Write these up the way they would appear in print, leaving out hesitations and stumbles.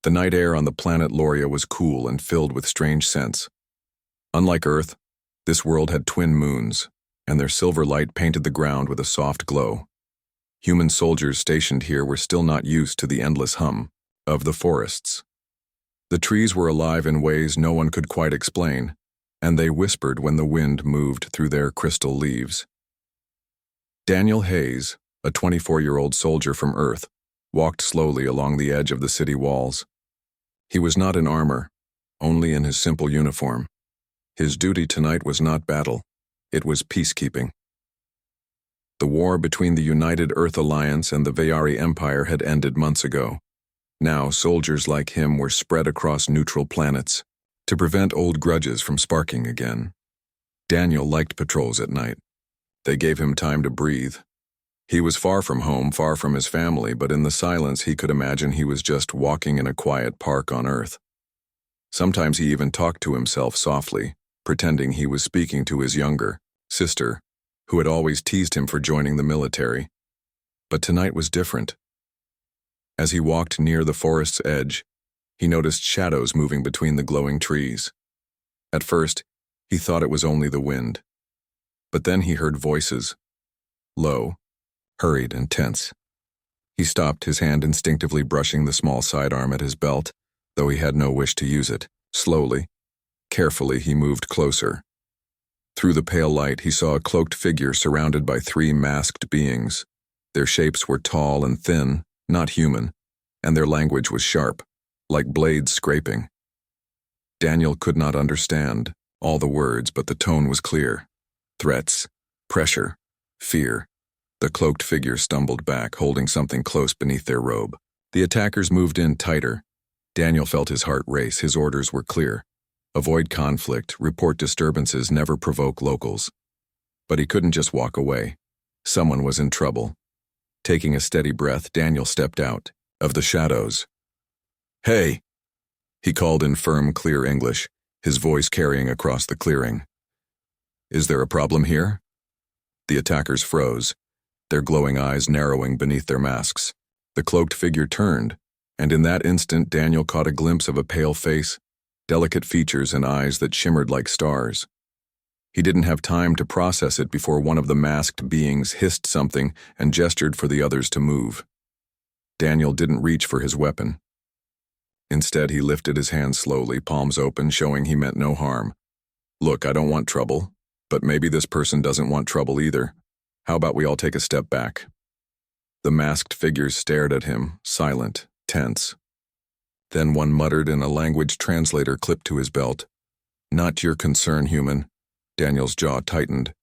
The night air on the planet Loria was cool and filled with strange scents. Unlike Earth, this world had twin moons, and their silver light painted the ground with a soft glow. Human soldiers stationed here were still not used to the endless hum of the forests. The trees were alive in ways no one could quite explain, and they whispered when the wind moved through their crystal leaves. Daniel Hayes, a 24-year-old soldier from Earth, walked slowly along the edge of the city walls. He was not in armor, only in his simple uniform. His duty tonight was not battle, it was peacekeeping. The war between the United Earth Alliance and the Veyari Empire had ended months ago. Now soldiers like him were spread across neutral planets to prevent old grudges from sparking again. Daniel liked patrols at night. They gave him time to breathe. He was far from home, far from his family, but in the silence he could imagine he was just walking in a quiet park on Earth. Sometimes he even talked to himself softly, pretending he was speaking to his younger sister, who had always teased him for joining the military. But tonight was different. As he walked near the forest's edge, he noticed shadows moving between the glowing trees. At first, he thought it was only the wind. But then he heard voices, low, hurried and tense. He stopped, his hand instinctively brushing the small sidearm at his belt, though he had no wish to use it. Slowly, carefully, he moved closer. Through the pale light, he saw a cloaked figure surrounded by three masked beings. Their shapes were tall and thin, not human, and their language was sharp, like blades scraping. Daniel could not understand all the words, but the tone was clear. Threats, pressure, fear. The cloaked figure stumbled back, holding something close beneath their robe. The attackers moved in tighter. Daniel felt his heart race. His orders were clear. Avoid conflict, report disturbances, never provoke locals. But he couldn't just walk away. Someone was in trouble. Taking a steady breath, Daniel stepped out of the shadows. "Hey!" he called in firm, clear English, his voice carrying across the clearing. "Is there a problem here?" The attackers froze, their glowing eyes narrowing beneath their masks. The cloaked figure turned, and in that instant Daniel caught a glimpse of a pale face, delicate features and eyes that shimmered like stars. He didn't have time to process it before one of the masked beings hissed something and gestured for the others to move. Daniel didn't reach for his weapon. Instead, he lifted his hand slowly, palms open, showing he meant no harm. "Look, I don't want trouble, but maybe this person doesn't want trouble either. How about we all take a step back?" The masked figures stared at him, silent, tense. Then one muttered in a language translator clipped to his belt. "Not your concern, human." Daniel's jaw tightened.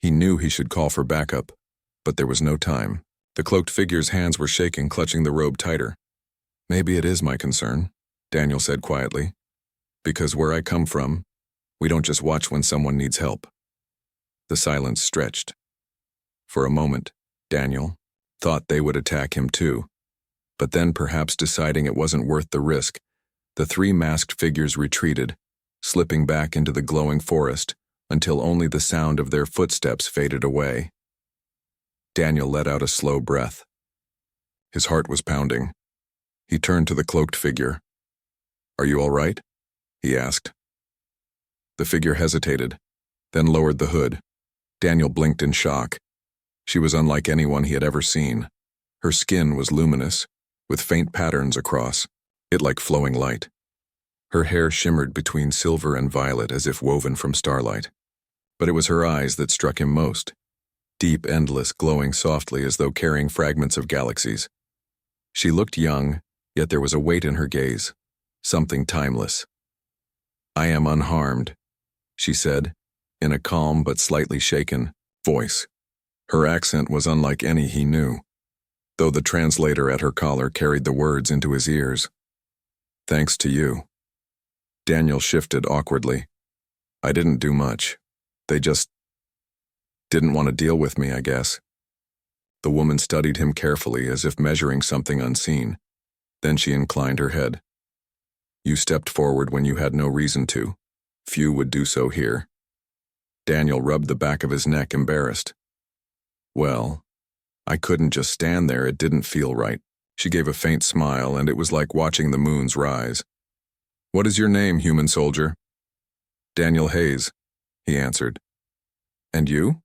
He knew he should call for backup, but there was no time. The cloaked figure's hands were shaking, clutching the robe tighter. "Maybe it is my concern," Daniel said quietly. "Because where I come from, we don't just watch when someone needs help." The silence stretched. For a moment, Daniel thought they would attack him too. But then, perhaps deciding it wasn't worth the risk, the three masked figures retreated, slipping back into the glowing forest until only the sound of their footsteps faded away. Daniel let out a slow breath. His heart was pounding. He turned to the cloaked figure. "Are you all right?" he asked. The figure hesitated, then lowered the hood. Daniel blinked in shock. She was unlike anyone he had ever seen. Her skin was luminous, with faint patterns across it like flowing light. Her hair shimmered between silver and violet as if woven from starlight. But it was her eyes that struck him most. Deep, endless, glowing softly as though carrying fragments of galaxies. She looked young, yet there was a weight in her gaze, something timeless. "I am unharmed," she said, in a calm but slightly shaken voice. Her accent was unlike any he knew, though the translator at her collar carried the words into his ears. "Thanks to you." Daniel shifted awkwardly. "I didn't do much. They just didn't want to deal with me, I guess." The woman studied him carefully as if measuring something unseen. Then she inclined her head. "You stepped forward when you had no reason to. Few would do so here." Daniel rubbed the back of his neck, embarrassed. "Well, I couldn't just stand there, it didn't feel right." She gave a faint smile, and it was like watching the moons rise. "What is your name, human soldier?" "Daniel Hayes," he answered. "And you?"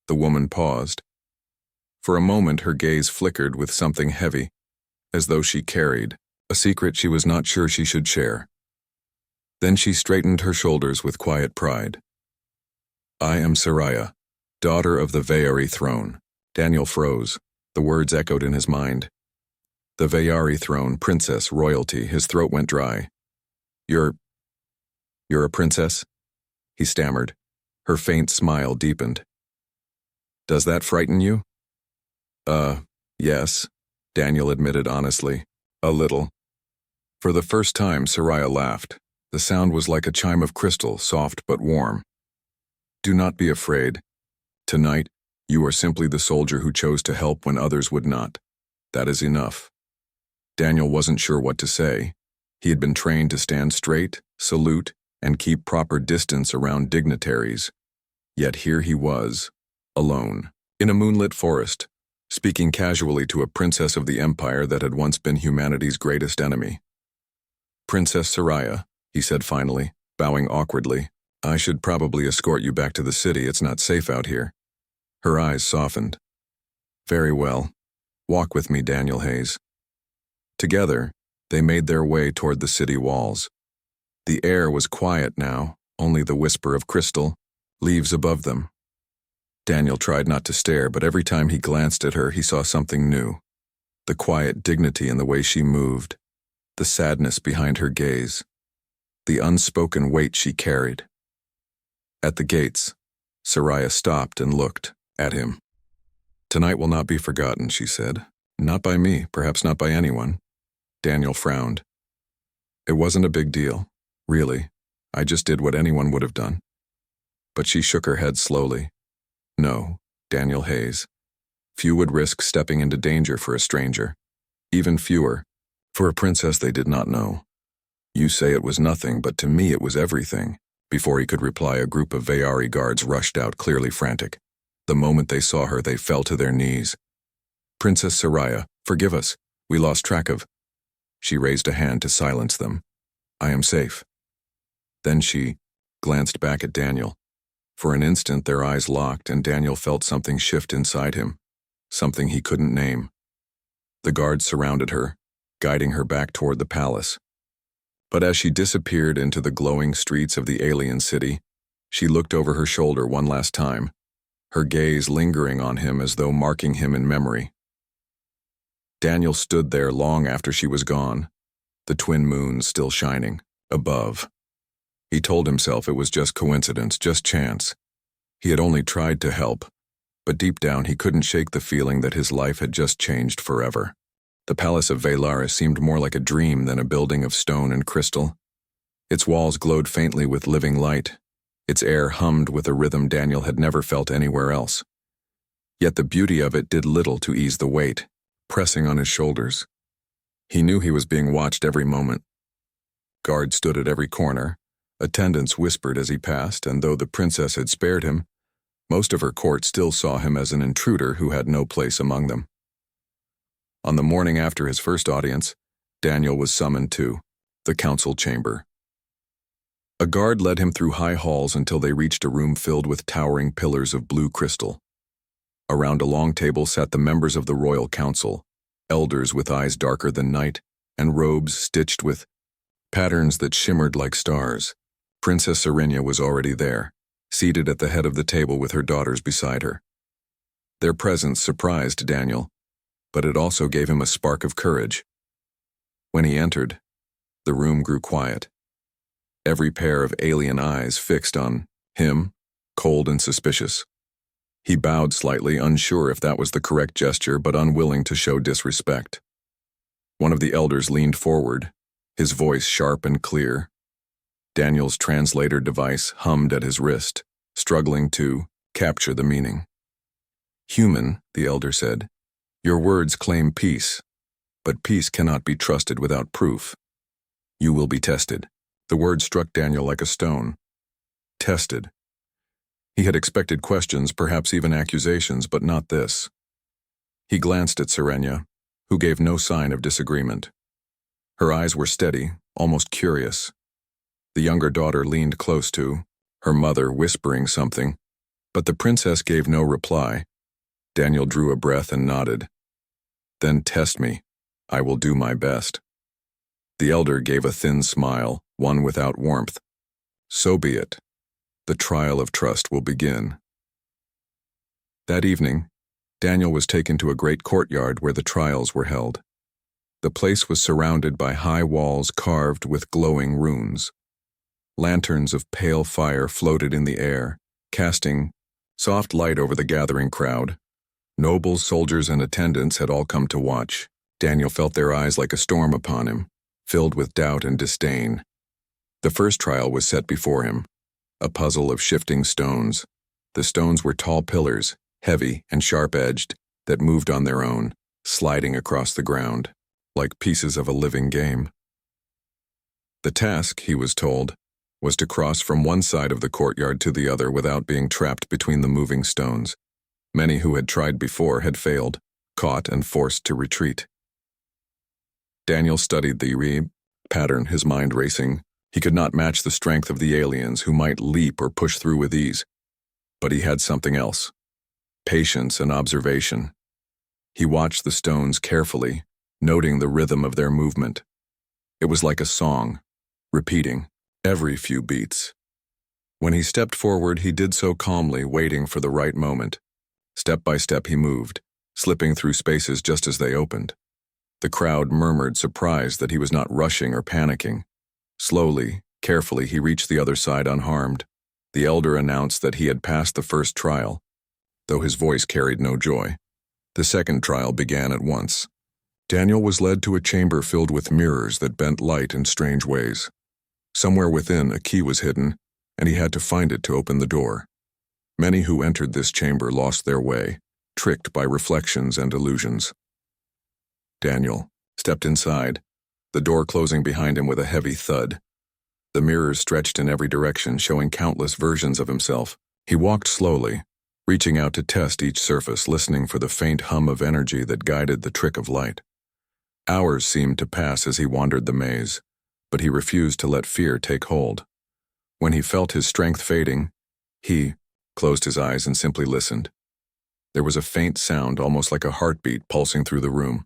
The woman paused. For a moment her gaze flickered with something heavy, as though she carried a secret she was not sure she should share. Then she straightened her shoulders with quiet pride. "I am Soraya, daughter of the Veyari throne." Daniel froze. The words echoed in his mind. The Veyari throne, princess, royalty. His throat went dry. You're a princess?" he stammered. Her faint smile deepened. "Does that frighten you?" Yes," Daniel admitted honestly. "A little." For the first time, Soraya laughed. The sound was like a chime of crystal, soft but warm. "Do not be afraid. Tonight, you are simply the soldier who chose to help when others would not. That is enough." Daniel wasn't sure what to say. He had been trained to stand straight, salute, and keep proper distance around dignitaries. Yet here he was, alone, in a moonlit forest, speaking casually to a princess of the empire that had once been humanity's greatest enemy. "Princess Soraya," he said finally, bowing awkwardly, "I should probably escort you back to the city. It's not safe out here." Her eyes softened. "Very well. Walk with me, Daniel Hayes." Together, they made their way toward the city walls. The air was quiet now, only the whisper of crystal, leaves above them. Daniel tried not to stare, but every time he glanced at her, he saw something new. The quiet dignity in the way she moved, the sadness behind her gaze, the unspoken weight she carried. At the gates, Soraya stopped and looked at him. "Tonight will not be forgotten," she said. "Not by me, perhaps not by anyone." Daniel frowned. "It wasn't a big deal, really. I just did what anyone would have done." But she shook her head slowly. "No, Daniel Hayes. Few would risk stepping into danger for a stranger. Even fewer, for a princess they did not know. You say it was nothing, but to me it was everything." Before he could reply, a group of Veyari guards rushed out, clearly frantic. The moment they saw her, they fell to their knees. "Princess Soraya, forgive us. We lost track of..." She raised a hand to silence them. "I am safe." Then she glanced back at Daniel. For an instant their eyes locked, and Daniel felt something shift inside him, something he couldn't name. The guards surrounded her, guiding her back toward the palace. But as she disappeared into the glowing streets of the alien city, she looked over her shoulder one last time, her gaze lingering on him as though marking him in memory. Daniel stood there long after she was gone, the twin moons still shining, above. He told himself it was just coincidence, just chance. He had only tried to help, but deep down he couldn't shake the feeling that his life had just changed forever. The Palace of Veylara seemed more like a dream than a building of stone and crystal. Its walls glowed faintly with living light. Its air hummed with a rhythm Daniel had never felt anywhere else. Yet the beauty of it did little to ease the weight, pressing on his shoulders. He knew he was being watched every moment. Guards stood at every corner. Attendants whispered as he passed, and though the princess had spared him, most of her court still saw him as an intruder who had no place among them. On the morning after his first audience, Daniel was summoned to the council chamber. A guard led him through high halls until they reached a room filled with towering pillars of blue crystal. Around a long table sat the members of the royal council, elders with eyes darker than night, and robes stitched with patterns that shimmered like stars. Princess Serenia was already there, seated at the head of the table with her daughters beside her. Their presence surprised Daniel, but it also gave him a spark of courage. When he entered, the room grew quiet. Every pair of alien eyes fixed on him, cold and suspicious. He bowed slightly, unsure if that was the correct gesture, but unwilling to show disrespect. One of the elders leaned forward, his voice sharp and clear. Daniel's translator device hummed at his wrist, struggling to capture the meaning. "Human," the elder said, "your words claim peace, but peace cannot be trusted without proof. You will be tested." The word struck Daniel like a stone. Tested. He had expected questions, perhaps even accusations, but not this. He glanced at Serenia, who gave no sign of disagreement. Her eyes were steady, almost curious. The younger daughter leaned close to, her mother whispering something, but the princess gave no reply. Daniel drew a breath and nodded. "Then test me. I will do my best." The elder gave a thin smile, one without warmth. "So be it. The trial of trust will begin." That evening, Daniel was taken to a great courtyard where the trials were held. The place was surrounded by high walls carved with glowing runes. Lanterns of pale fire floated in the air, casting soft light over the gathering crowd. Nobles, soldiers, and attendants had all come to watch. Daniel felt their eyes like a storm upon him, filled with doubt and disdain. The first trial was set before him, a puzzle of shifting stones. The stones were tall pillars, heavy and sharp-edged, that moved on their own, sliding across the ground, like pieces of a living game. The task, he was told, was to cross from one side of the courtyard to the other without being trapped between the moving stones. Many who had tried before had failed, caught and forced to retreat. Daniel studied the pattern, his mind racing. He could not match the strength of the aliens who might leap or push through with ease. But he had something else: patience and observation. He watched the stones carefully, noting the rhythm of their movement. It was like a song, repeating every few beats. When he stepped forward, he did so calmly, waiting for the right moment. Step by step he moved, slipping through spaces just as they opened. The crowd murmured, surprised that he was not rushing or panicking. Slowly, carefully, he reached the other side unharmed. The elder announced that he had passed the first trial, though his voice carried no joy. The second trial began at once. Daniel was led to a chamber filled with mirrors that bent light in strange ways. Somewhere within, a key was hidden, and he had to find it to open the door. Many who entered this chamber lost their way, tricked by reflections and illusions. Daniel stepped inside, the door closing behind him with a heavy thud. The mirrors stretched in every direction, showing countless versions of himself. He walked slowly, reaching out to test each surface, listening for the faint hum of energy that guided the trick of light. Hours seemed to pass as he wandered the maze, but he refused to let fear take hold. When he felt his strength fading, he closed his eyes and simply listened. There was a faint sound, almost like a heartbeat, pulsing through the room.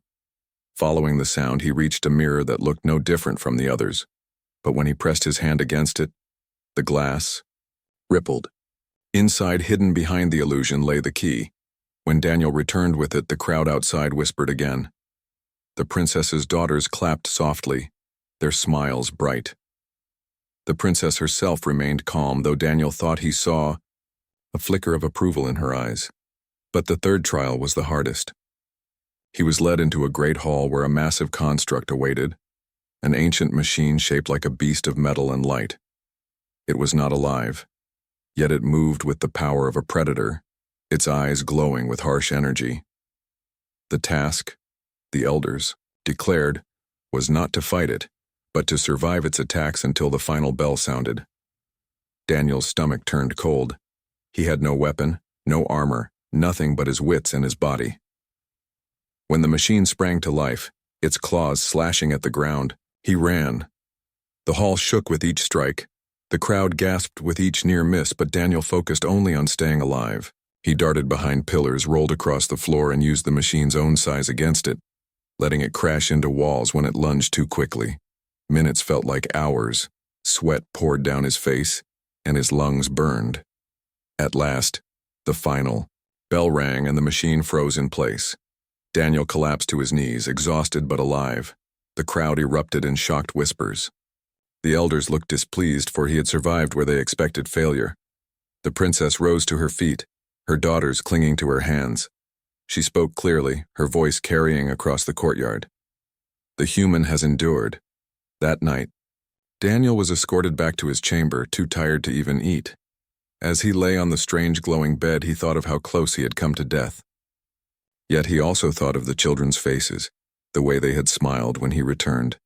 Following the sound, he reached a mirror that looked no different from the others, but when he pressed his hand against it, the glass rippled. Inside, hidden behind the illusion, lay the key. When Daniel returned with it, the crowd outside whispered again. The princess's daughters clapped softly, their smiles bright. The princess herself remained calm, though Daniel thought he saw a flicker of approval in her eyes. But the third trial was the hardest. He was led into a great hall where a massive construct awaited, an ancient machine shaped like a beast of metal and light. It was not alive, yet it moved with the power of a predator, its eyes glowing with harsh energy. The task, the elders declared, was not to fight it, but to survive its attacks until the final bell sounded. Daniel's stomach turned cold. He had no weapon, no armor, nothing but his wits and his body. When the machine sprang to life, its claws slashing at the ground, he ran. The hall shook with each strike. The crowd gasped with each near miss, but Daniel focused only on staying alive. He darted behind pillars, rolled across the floor, and used the machine's own size against it, letting it crash into walls when it lunged too quickly. Minutes felt like hours. Sweat poured down his face, and his lungs burned. At last, the final bell rang and the machine froze in place. Daniel collapsed to his knees, exhausted but alive. The crowd erupted in shocked whispers. The elders looked displeased, for he had survived where they expected failure. The princess rose to her feet, her daughters clinging to her hands. She spoke clearly, her voice carrying across the courtyard. The human has endured. That night, Daniel was escorted back to his chamber, too tired to even eat. As he lay on the strange glowing bed, he thought of how close he had come to death. Yet he also thought of the children's faces, the way they had smiled when he returned.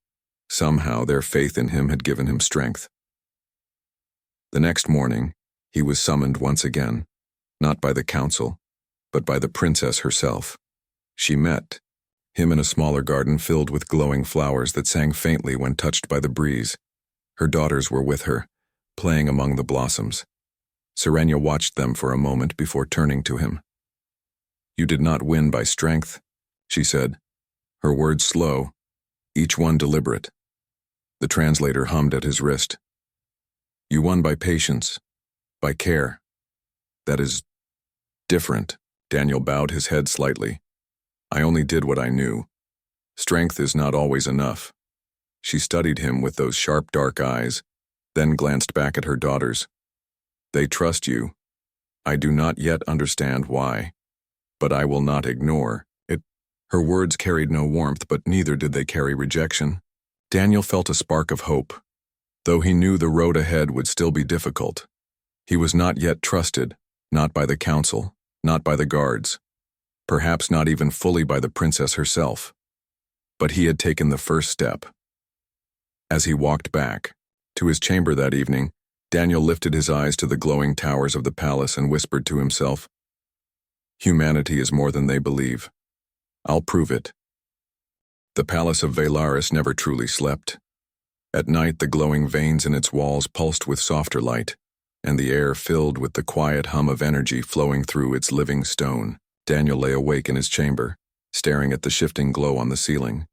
Somehow their faith in him had given him strength. The next morning, he was summoned once again, not by the council, but by the princess herself. She met, him in a smaller garden filled with glowing flowers that sang faintly when touched by the breeze. Her daughters were with her, playing among the blossoms. Serenia watched them for a moment before turning to him. "You did not win by strength," she said, her words slow, each one deliberate. The translator hummed at his wrist. "You won by patience, by care. That is different." Daniel bowed his head slightly. "I only did what I knew. Strength is not always enough." She studied him with those sharp dark eyes, then glanced back at her daughters. "They trust you. I do not yet understand why, but I will not ignore it." Her words carried no warmth, but neither did they carry rejection. Daniel felt a spark of hope. Though he knew the road ahead would still be difficult, he was not yet trusted, not by the council, not by the guards, perhaps not even fully by the princess herself. But he had taken the first step. As he walked back to his chamber that evening, Daniel lifted his eyes to the glowing towers of the palace and whispered to himself, "Humanity is more than they believe. I'll prove it." The palace of Valaris never truly slept. At night, the glowing veins in its walls pulsed with softer light, and the air filled with the quiet hum of energy flowing through its living stone. Daniel lay awake in his chamber, staring at the shifting glow on the ceiling.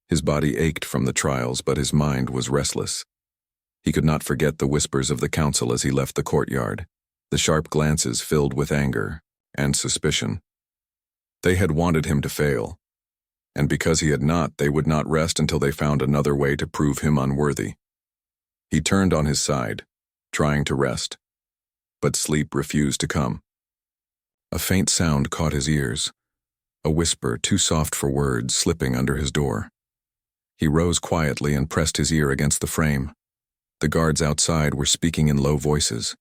His body ached from the trials, but his mind was restless. He could not forget the whispers of the council as he left the courtyard, the sharp glances filled with anger and suspicion. They had wanted him to fail, and because he had not, they would not rest until they found another way to prove him unworthy. He turned on his side, trying to rest, but sleep refused to come. A faint sound caught his ears, a whisper too soft for words slipping under his door. He rose quietly and pressed his ear against the frame. The guards outside were speaking in low voices.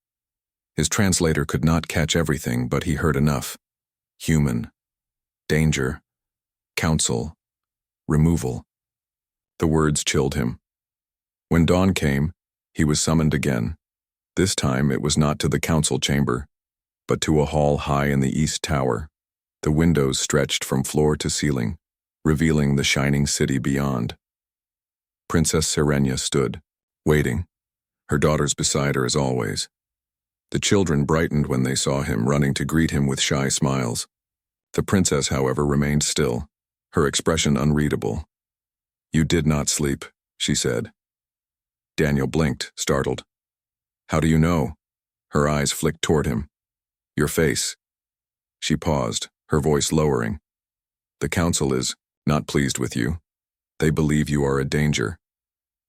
His translator could not catch everything, but he heard enough. Human, danger, council, removal. The words chilled him. When dawn came, he was summoned again. This time it was not to the council chamber, but to a hall high in the east tower. The windows stretched from floor to ceiling, revealing the shining city beyond. Princess Serenia stood, waiting, her daughters beside her as always. The children brightened when they saw him, running to greet him with shy smiles. The princess, however, remained still, her expression unreadable. "You did not sleep," she said. Daniel blinked, startled. "How do you know?" Her eyes flicked toward him. "Your face." She paused, her voice lowering. "The council is not pleased with you. They believe you are a danger.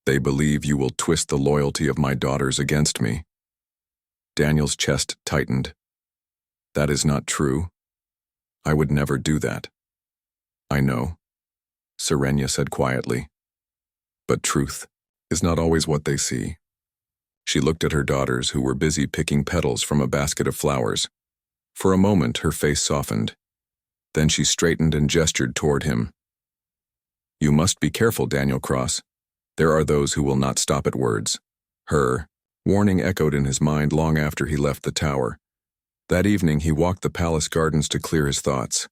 They believe you will twist the loyalty of my daughters against me." Daniel's chest tightened. "That is not true. I would never do that." "I know," Serenia said quietly. "But truth is not always what they see." She looked at her daughters, who were busy picking petals from a basket of flowers. For a moment, her face softened. Then she straightened and gestured toward him. "You must be careful, Daniel Cross. There are those who will not stop at words." Her warning echoed in his mind long after he left the tower. That evening, he walked the palace gardens to clear his thoughts.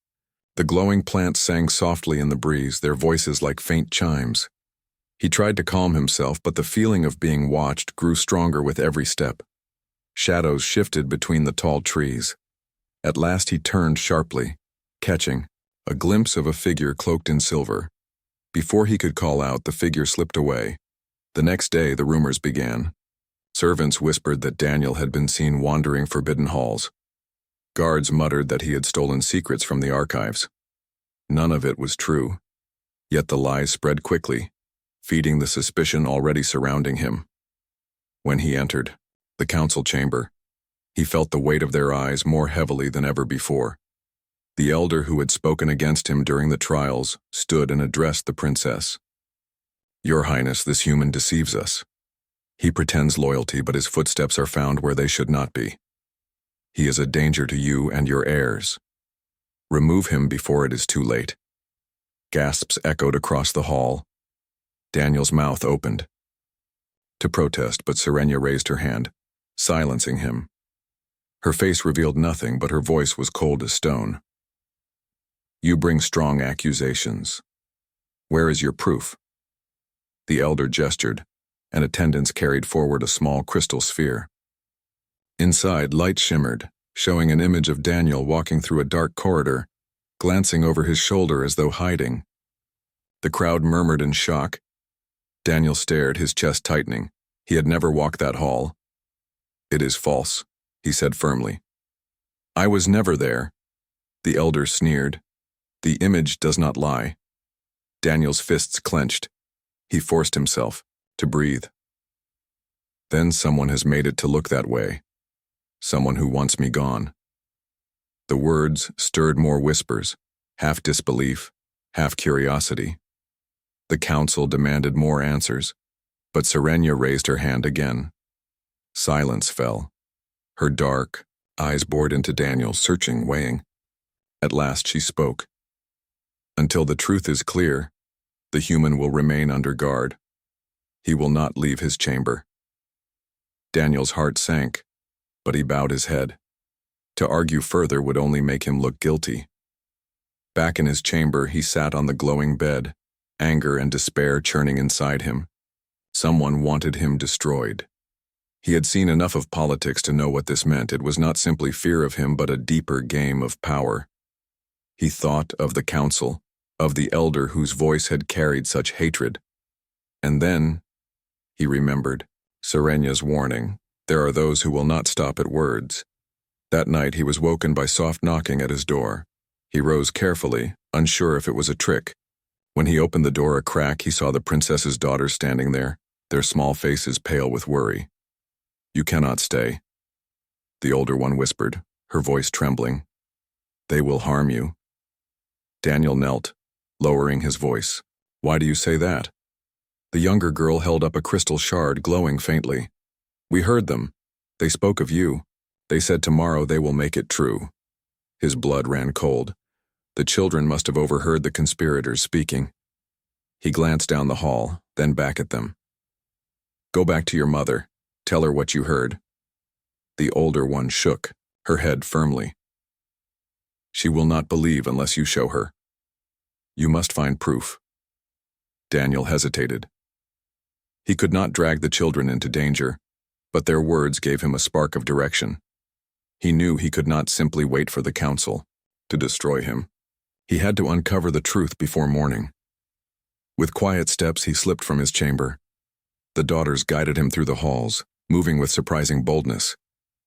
The glowing plants sang softly in the breeze, their voices like faint chimes. He tried to calm himself, but the feeling of being watched grew stronger with every step. Shadows shifted between the tall trees. At last he turned sharply, catching a glimpse of a figure cloaked in silver. Before he could call out, the figure slipped away. The next day, the rumors began. Servants whispered that Daniel had been seen wandering forbidden halls. Guards muttered that he had stolen secrets from the archives. None of it was true. Yet the lies spread quickly, feeding the suspicion already surrounding him. When he entered the council chamber, he felt the weight of their eyes more heavily than ever before. The elder who had spoken against him during the trials stood and addressed the princess. "Your Highness, this human deceives us. He pretends loyalty, but his footsteps are found where they should not be. He is a danger to you and your heirs. Remove him before it is too late." Gasps echoed across the hall. Daniel's mouth opened to protest, but Serenia raised her hand, silencing him. Her face revealed nothing, but her voice was cold as stone. "You bring strong accusations. Where is your proof? The elder gestured, and attendants carried forward a small crystal sphere. Inside, light shimmered, showing an image of Daniel walking through a dark corridor, glancing over his shoulder as though hiding. The crowd murmured in shock. Daniel stared, his chest tightening. He had never walked that hall. It is false, he said firmly. I was never there. The elder sneered. The image does not lie. Daniel's fists clenched. He forced himself to breathe. Then someone has made it to look that way. Someone who wants me gone. The words stirred more whispers, half disbelief, half curiosity. The council demanded more answers, but Serenia raised her hand again. Silence fell. Her dark eyes bored into Daniel, searching, weighing. At last she spoke. Until the truth is clear, the human will remain under guard. He will not leave his chamber. Daniel's heart sank, but he bowed his head. To argue further would only make him look guilty. Back in his chamber, he sat on the glowing bed, anger and despair churning inside him. Someone wanted him destroyed. He had seen enough of politics to know what this meant. It was not simply fear of him, but a deeper game of power. He thought of the council, of the elder whose voice had carried such hatred. And then, he remembered Serenia's warning, there are those who will not stop at words. That night he was woken by soft knocking at his door. He rose carefully, unsure if it was a trick. When he opened the door a crack, he saw the princess's daughters standing there, their small faces pale with worry. You cannot stay, the older one whispered, her voice trembling. They will harm you. Daniel knelt, lowering his voice. Why do you say that? The younger girl held up a crystal shard, glowing faintly. We heard them. They spoke of you. They said tomorrow they will make it true. His blood ran cold. The children must have overheard the conspirators speaking. He glanced down the hall, then back at them. Go back to your mother. Tell her what you heard. The older one shook, her head firmly. She will not believe unless you show her. You must find proof. Daniel hesitated. He could not drag the children into danger, but their words gave him a spark of direction. He knew he could not simply wait for the council to destroy him. He had to uncover the truth before morning. With quiet steps, he slipped from his chamber. The daughters guided him through the halls, moving with surprising boldness.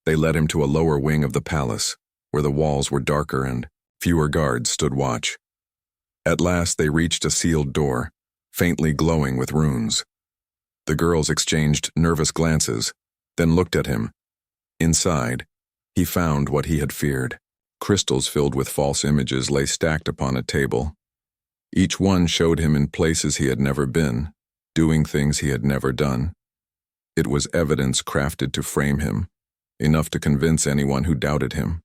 They led him to a lower wing of the palace, where the walls were darker and fewer guards stood watch. At last they reached a sealed door, faintly glowing with runes. The girls exchanged nervous glances, then looked at him. Inside, he found what he had feared. Crystals filled with false images lay stacked upon a table. Each one showed him in places he had never been, doing things he had never done. It was evidence crafted to frame him, enough to convince anyone who doubted him.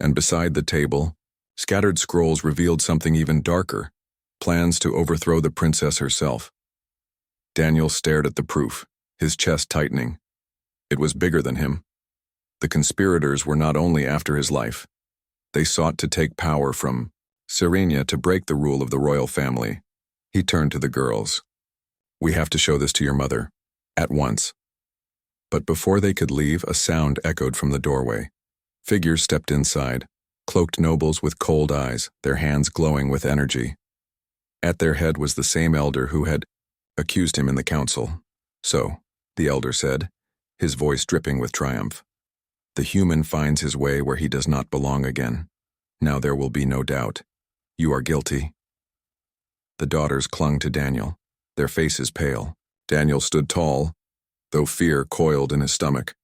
And beside the table, scattered scrolls revealed something even darker, plans to overthrow the princess herself. Daniel stared at the proof, his chest tightening. It was bigger than him. The conspirators were not only after his life. They sought to take power from Serenia to break the rule of the royal family. He turned to the girls. We have to show this to your mother, at once. But before they could leave, a sound echoed from the doorway. Figures stepped inside, cloaked nobles with cold eyes, their hands glowing with energy. At their head was the same elder who had accused him in the council. So, the elder said, his voice dripping with triumph, the human finds his way where he does not belong again. Now there will be no doubt. You are guilty. The daughters clung to Daniel, their faces pale. Daniel stood tall, though fear coiled in his stomach.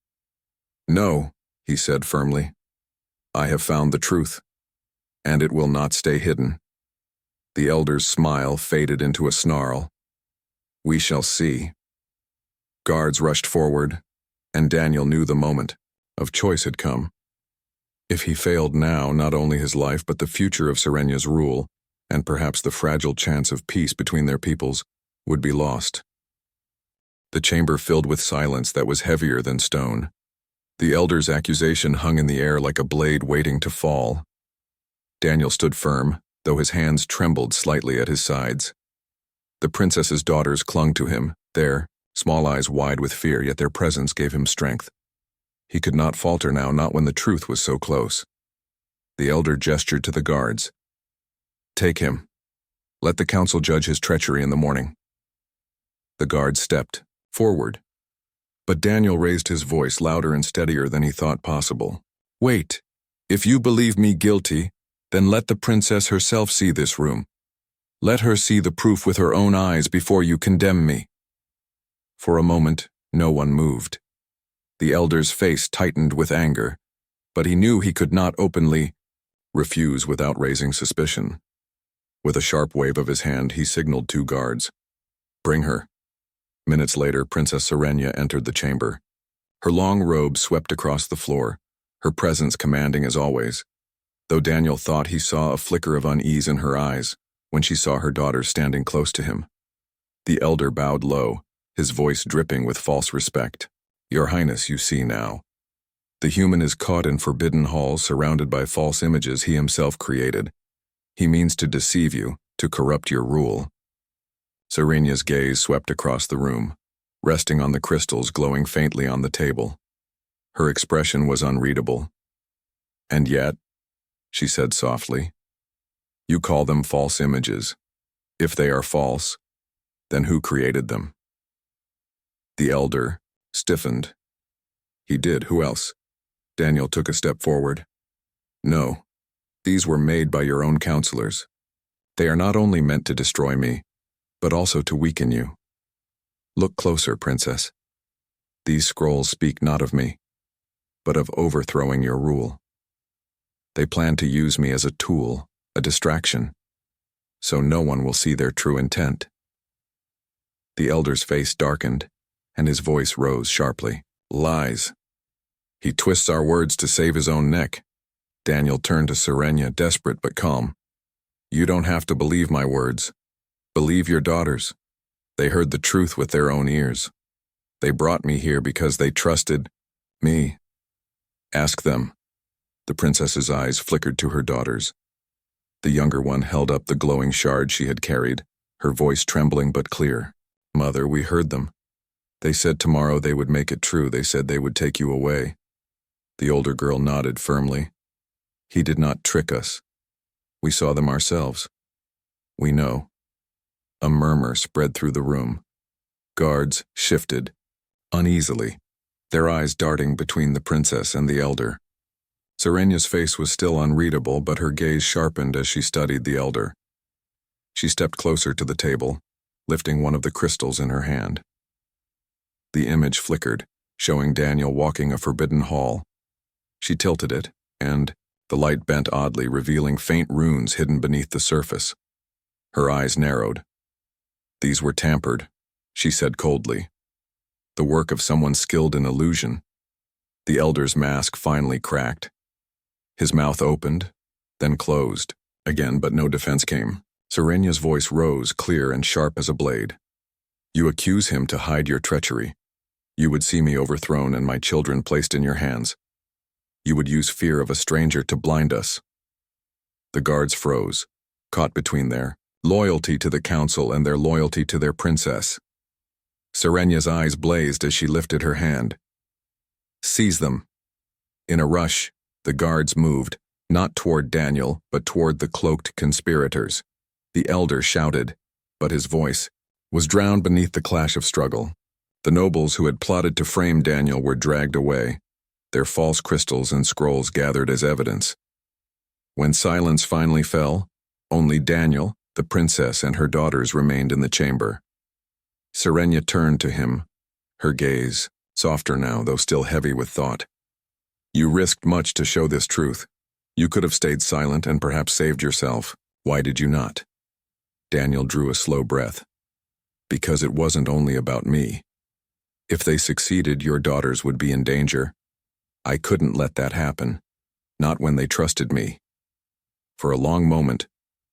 No, he said firmly. I have found the truth, and it will not stay hidden. The elder's smile faded into a snarl. We shall see. Guards rushed forward, and Daniel knew the moment of choice had come. If he failed now, not only his life but the future of Serenia's rule, and perhaps the fragile chance of peace between their peoples, would be lost. The chamber filled with silence that was heavier than stone. The elder's accusation hung in the air like a blade waiting to fall. Daniel stood firm, though his hands trembled slightly at his sides. The princess's daughters clung to him, their small eyes wide with fear, yet their presence gave him strength. He could not falter now, not when the truth was so close. The elder gestured to the guards. "Take him. Let the council judge his treachery in the morning." The guards stepped forward. But Daniel raised his voice louder and steadier than he thought possible. "Wait. If you believe me guilty, then let the princess herself see this room. Let her see the proof with her own eyes before you condemn me." For a moment, no one moved. The elder's face tightened with anger, but he knew he could not openly refuse without raising suspicion. With a sharp wave of his hand, he signaled 2 guards. "Bring her." Minutes later, Princess Serenia entered the chamber. Her long robe swept across the floor, her presence commanding as always, though Daniel thought he saw a flicker of unease in her eyes when she saw her daughters standing close to him. The elder bowed low, his voice dripping with false respect. "Your Highness, you see now. The human is caught in forbidden halls surrounded by false images he himself created. He means to deceive you, to corrupt your rule." Serenia's gaze swept across the room, resting on the crystals glowing faintly on the table. Her expression was unreadable. "And yet," she said softly, "you call them false images. If they are false, then who created them?" The elder stiffened. "He did. Who else?" Daniel took a step forward. "No, these were made by your own counselors. They are not only meant to destroy me, but also to weaken you. Look closer, Princess. These scrolls speak not of me, but of overthrowing your rule. They plan to use me as a tool, a distraction, so no one will see their true intent." The elder's face darkened, and his voice rose sharply. "Lies. He twists our words to save his own neck." Daniel turned to Serenia, desperate but calm. "You don't have to believe my words. Believe your daughters. They heard the truth with their own ears. They brought me here because they trusted me. Ask them." The princess's eyes flickered to her daughters. The younger one held up the glowing shard she had carried, her voice trembling but clear. "Mother, we heard them. They said tomorrow they would make it true. They said they would take you away." The older girl nodded firmly. "He did not trick us. We saw them ourselves. We know." A murmur spread through the room. Guards shifted, uneasily, their eyes darting between the princess and the elder. Serenia's face was still unreadable, but her gaze sharpened as she studied the elder. She stepped closer to the table, lifting one of the crystals in her hand. The image flickered, showing Daniel walking a forbidden hall. She tilted it, and the light bent oddly, revealing faint runes hidden beneath the surface. Her eyes narrowed. "These were tampered," she said coldly. "The work of someone skilled in illusion." The elder's mask finally cracked. His mouth opened, then closed, again, but no defense came. Serenia's voice rose, clear and sharp as a blade. "You accuse him to hide your treachery. You would see me overthrown and my children placed in your hands. You would use fear of a stranger to blind us." The guards froze, caught between their loyalty to the council and their loyalty to their princess. Serenia's eyes blazed as she lifted her hand. "Seize them." In a rush, the guards moved, not toward Daniel, but toward the cloaked conspirators. The elder shouted, but his voice was drowned beneath the clash of struggle. The nobles who had plotted to frame Daniel were dragged away, their false crystals and scrolls gathered as evidence. When silence finally fell, only Daniel, the princess, and her daughters remained in the chamber. Serenia turned to him, her gaze softer now, though still heavy with thought. "You risked much to show this truth. You could have stayed silent and perhaps saved yourself. Why did you not?" Daniel drew a slow breath. "Because it wasn't only about me. If they succeeded, your daughters would be in danger. I couldn't let that happen, not when they trusted me." For a long moment,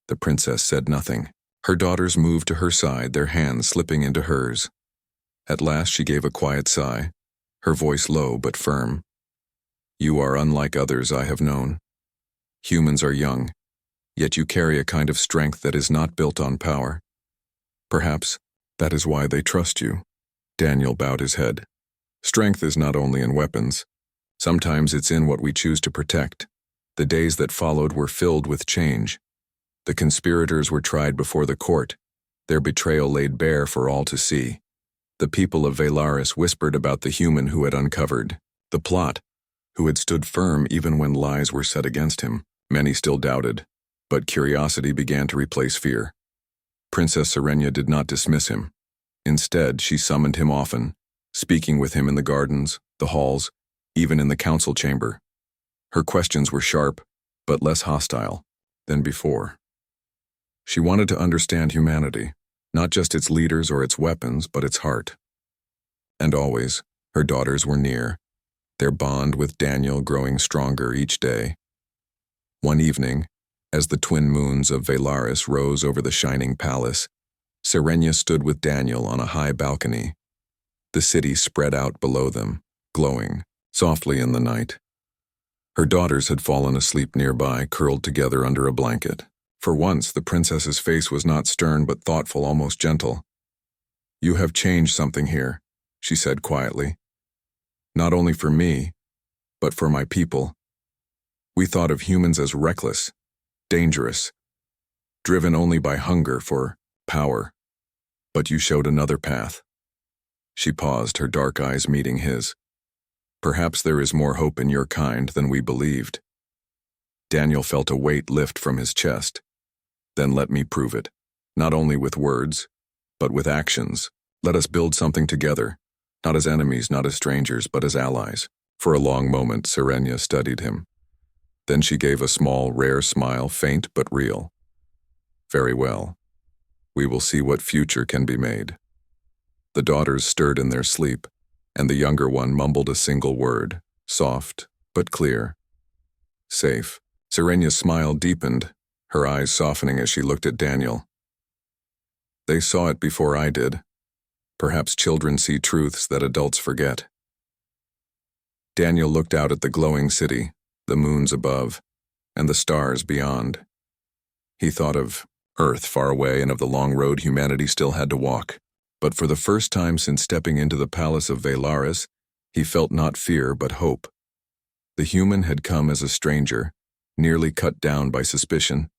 the princess said nothing. Her daughters moved to her side, their hands slipping into hers. At last she gave a quiet sigh, her voice low but firm. "You are unlike others I have known. Humans are young, yet you carry a kind of strength that is not built on power. Perhaps that is why they trust you. Daniel bowed his head. Strength is not only in weapons. Sometimes it's in what we choose to protect. The days that followed were filled with change. The conspirators were tried before the court, their betrayal laid bare for all to see. The people of Velaris whispered about the human who had uncovered the plot, who had stood firm even when lies were set against him. Many still doubted, but curiosity began to replace fear. Princess Serenia did not dismiss him. Instead, she summoned him often, speaking with him in the gardens, the halls, even in the council chamber. Her questions were sharp, but less hostile than before. She wanted to understand humanity, not just its leaders or its weapons, but its heart. And always, her daughters were near, their bond with Daniel growing stronger each day. One evening, as the twin moons of Velaris rose over the shining palace, Serenia stood with Daniel on a high balcony. The city spread out below them, glowing softly in the night. Her daughters had fallen asleep nearby, curled together under a blanket. For once, the princess's face was not stern but thoughtful, almost gentle. "You have changed something here," she said quietly. "Not only for me, but for my people. We thought of humans as reckless, dangerous, driven only by hunger for power. But you showed another path." She paused, her dark eyes meeting his. "Perhaps there is more hope in your kind than we believed." Daniel felt a weight lift from his chest. "Then let me prove it, not only with words, but with actions. Let us build something together, not as enemies, not as strangers, but as allies." For a long moment, Serenia studied him. Then she gave a small, rare smile, faint but real. "Very well. We will see what future can be made." The daughters stirred in their sleep, and the younger one mumbled a single word, soft but clear. "Safe." Serenia's smile deepened, her eyes softening as she looked at Daniel. "They saw it before I did. Perhaps children see truths that adults forget." Daniel looked out at the glowing city, the moons above, and the stars beyond. He thought of Earth far away and of the long road humanity still had to walk. But for the first time since stepping into the palace of Velaris, he felt not fear but hope. The human had come as a stranger, nearly cut down by suspicion.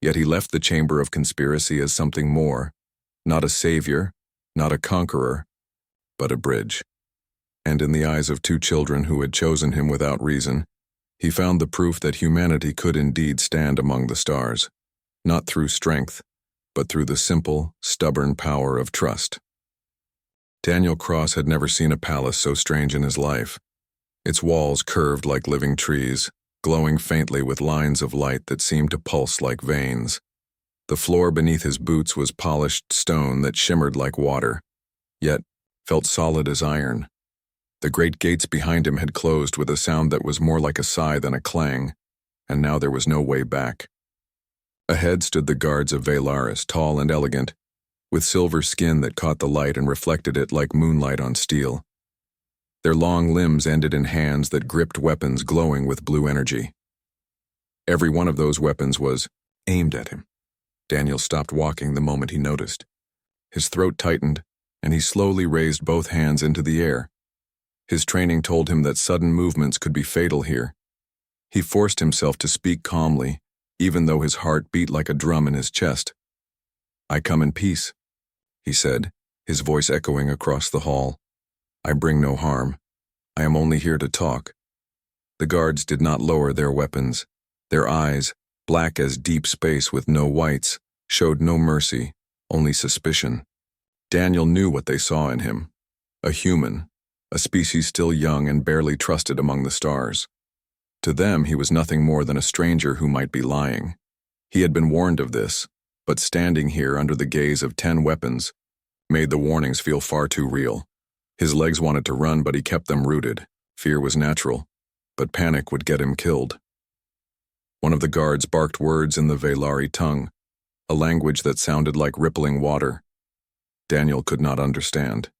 Yet he left the chamber of conspiracy as something more, not a savior, not a conqueror, but a bridge. And in the eyes of two children who had chosen him without reason, he found the proof that humanity could indeed stand among the stars, not through strength, but through the simple, stubborn power of trust. Daniel Cross had never seen a palace so strange in his life. Its walls curved like living trees, glowing faintly with lines of light that seemed to pulse like veins. The floor beneath his boots was polished stone that shimmered like water, yet felt solid as iron. The great gates behind him had closed with a sound that was more like a sigh than a clang, and now there was no way back. Ahead stood the guards of Velaris, tall and elegant, with silver skin that caught the light and reflected it like moonlight on steel. Their long limbs ended in hands that gripped weapons glowing with blue energy. Every one of those weapons was aimed at him. Daniel stopped walking the moment he noticed. His throat tightened, and he slowly raised both hands into the air. His training told him that sudden movements could be fatal here. He forced himself to speak calmly, even though his heart beat like a drum in his chest. "I come in peace," he said, his voice echoing across the hall. "I bring no harm. I am only here to talk." The guards did not lower their weapons. Their eyes, black as deep space with no whites, showed no mercy, only suspicion. Daniel knew what they saw in him. A human, a species still young and barely trusted among the stars. To them, he was nothing more than a stranger who might be lying. He had been warned of this, but standing here under the gaze of 10 weapons made the warnings feel far too real. His legs wanted to run, but he kept them rooted. Fear was natural, but panic would get him killed. One of the guards barked words in the Velari tongue, a language that sounded like rippling water. Daniel could not understand.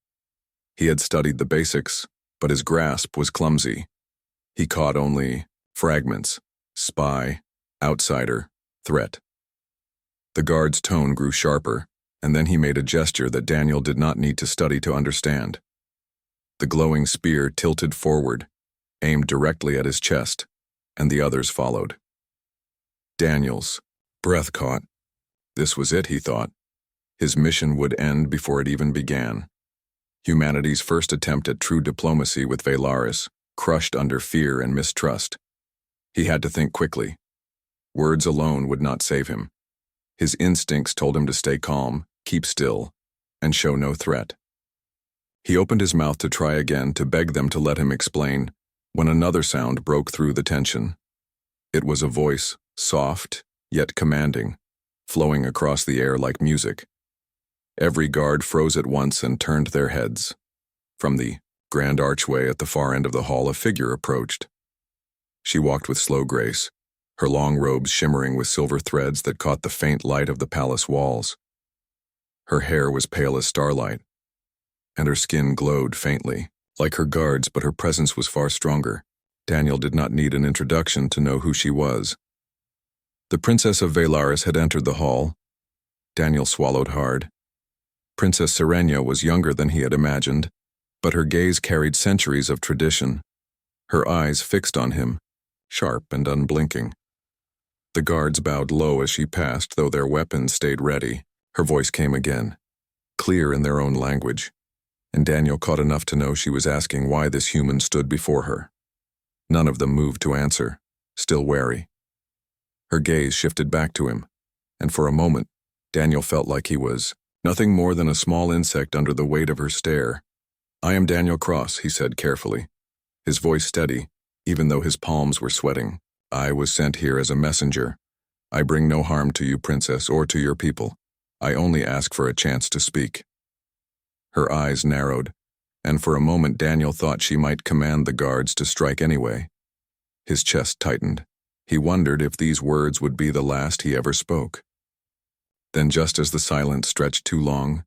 He had studied the basics, but his grasp was clumsy. He caught only fragments: spy, outsider, threat. The guard's tone grew sharper, and then he made a gesture that Daniel did not need to study to understand. The glowing spear tilted forward, aimed directly at his chest, and the others followed. Daniel's breath caught. This was it, he thought. His mission would end before it even began. Humanity's first attempt at true diplomacy with Velaris, crushed under fear and mistrust. He had to think quickly. Words alone would not save him. His instincts told him to stay calm, keep still, and show no threat. He opened his mouth to try again, to beg them to let him explain, when another sound broke through the tension. It was a voice, soft, yet commanding, flowing across the air like music. Every guard froze at once and turned their heads. From the grand archway at the far end of the hall, a figure approached. She walked with slow grace, her long robes shimmering with silver threads that caught the faint light of the palace walls. Her hair was pale as starlight, and her skin glowed faintly, like her guards, but her presence was far stronger. Daniel did not need an introduction to know who she was. The Princess of Velaris had entered the hall. Daniel swallowed hard. Princess Serenia was younger than he had imagined, but her gaze carried centuries of tradition, her eyes fixed on him, sharp and unblinking. The guards bowed low as she passed, though their weapons stayed ready. Her voice came again, clear in their own language, and Daniel caught enough to know she was asking why this human stood before her. None of them moved to answer, still wary. Her gaze shifted back to him, and for a moment, Daniel felt like he was nothing more than a small insect under the weight of her stare. "I am Daniel Cross," he said carefully, his voice steady, even though his palms were sweating. "I was sent here as a messenger. I bring no harm to you, Princess, or to your people. I only ask for a chance to speak." Her eyes narrowed, and for a moment Daniel thought she might command the guards to strike anyway. His chest tightened. He wondered if these words would be the last he ever spoke. Then, just as the silence stretched too long,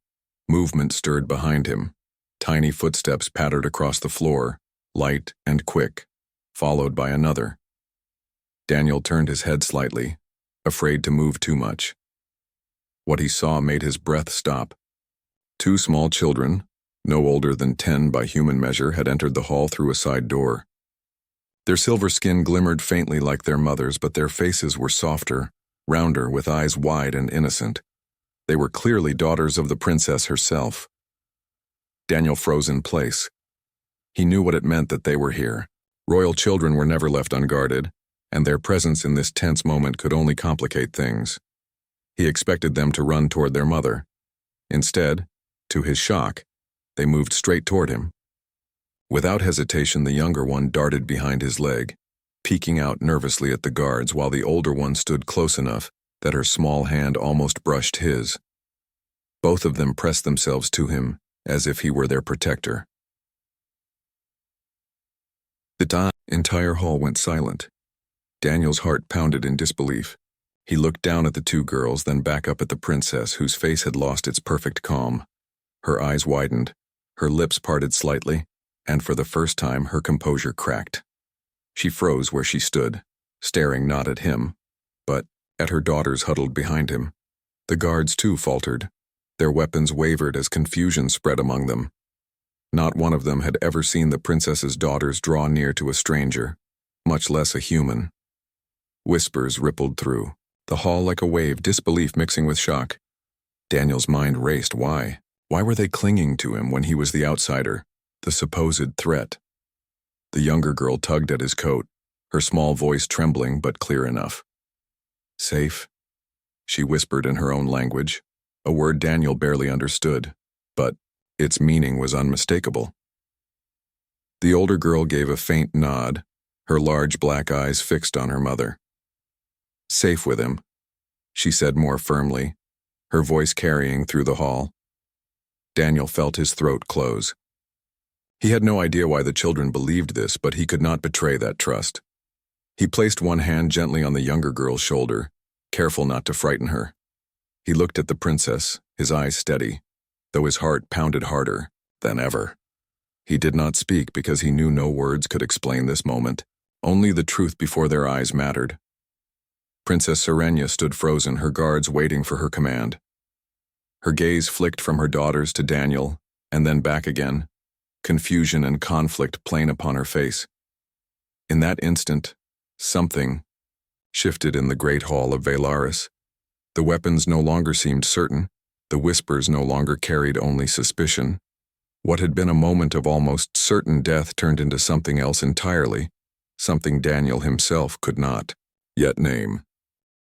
movement stirred behind him. Tiny footsteps pattered across the floor, light and quick, followed by another. Daniel turned his head slightly, afraid to move too much. What he saw made his breath stop. Two small children, no older than 10 by human measure, had entered the hall through a side door. Their silver skin glimmered faintly like their mother's, but their faces were softer, rounder, with eyes wide and innocent. They were clearly daughters of the princess herself. Daniel froze in place. He knew what it meant that they were here. Royal children were never left unguarded, and their presence in this tense moment could only complicate things. He expected them to run toward their mother. Instead, to his shock, they moved straight toward him. Without hesitation, the younger one darted behind his leg, peeking out nervously at the guards, while the older one stood close enough that her small hand almost brushed his. Both of them pressed themselves to him as if he were their protector. The entire hall went silent. Daniel's heart pounded in disbelief. He looked down at the two girls, then back up at the princess, whose face had lost its perfect calm. Her eyes widened, her lips parted slightly, and for the first time her composure cracked. She froze where she stood, staring not at him, but at her daughters huddled behind him. The guards too faltered. Their weapons wavered as confusion spread among them. Not one of them had ever seen the princess's daughters draw near to a stranger, much less a human. Whispers rippled through the hall like a wave, disbelief mixing with shock. Daniel's mind raced. Why? Why were they clinging to him when he was the outsider, the supposed threat? The younger girl tugged at his coat, her small voice trembling but clear enough. "Safe," she whispered in her own language, a word Daniel barely understood, but its meaning was unmistakable. The older girl gave a faint nod, her large black eyes fixed on her mother. "Safe with him," she said more firmly, her voice carrying through the hall. Daniel felt his throat close. He had no idea why the children believed this, but he could not betray that trust. He placed one hand gently on the younger girl's shoulder, careful not to frighten her. He looked at the princess, his eyes steady, though his heart pounded harder than ever. He did not speak because he knew no words could explain this moment. Only the truth before their eyes mattered. Princess Serenia stood frozen, her guards waiting for her command. Her gaze flicked from her daughters to Daniel, and then back again, confusion and conflict plain upon her face. In that instant, something shifted in the great hall of Valaris. The weapons no longer seemed certain, the whispers no longer carried only suspicion. What had been a moment of almost certain death turned into something else entirely, something Daniel himself could not yet name.